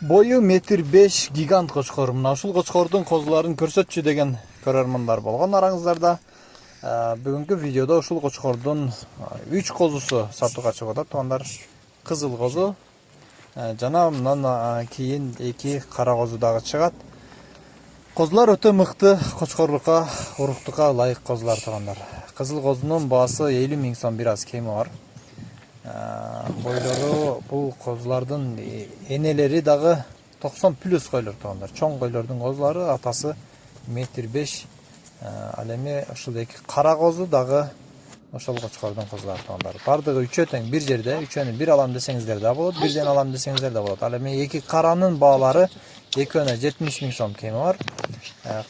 Boyu 1,5 м гигант кочкор. Мына ушул кочкордун козуларын көрсөтчү деген көрөрмандар болгон араңыздарда. Бүгүнкү видеодо ушул кочкордун 3 козусу сатууга чыгып атат. Туугандар, кызыл козу жана мындан кийин 2 кара козу дагы чыгат. Козулар өтө мыкты кочкорлукка, уруктукка ылайык козулар туугандар. Кызыл козунун баасы 50 000 сом, бир аз кеми бар. Бойлору бул козулардын энелери дагы 90+ койлор туугандар. Чоң койлордун козулары, атасы 1,5 м. Ал эми ушул 2 кара козу дагы ошол кочкордун козулары туугандар. Бардыгы үчөө тең бир жерде. Үчөөнү бир алам десеңиздер да болот, бирден алам десеңиздер да болот. Ал эми 2 каранын баалары экөөнө 70 000 сом кеми бар.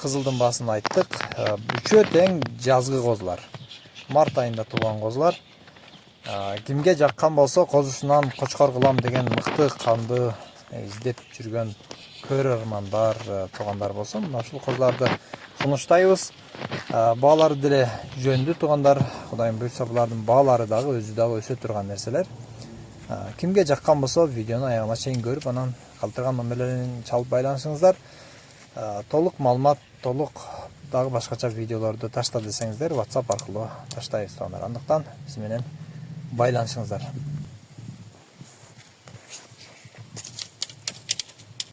Кызылдын баасын айттык. Үчөө тең жазгы козулар. Март айында туулган козулар. Кимге жаккан болсо, козусунан кочкор кылам деген мыкты канды издеп жүргөн көрөрмандар, туугандар болсо, мына ушул козуларды сунуштайбыз. Баалары деле жөндү туугандар. Кудайым буйрса, булардын баалары дагы өзү дагы өсө турган нерселер. Кимге жаккан болсо, видеону аягына чейин көрүп, анан калтырган номерлерин чалып байланышыңыздар. Толук маалымат, толук дагы башкача видеолорду ташта десеңиздер, WhatsApp аркылуу таштайбыз туугандар. Андыктан биз менен байланышыңыздар.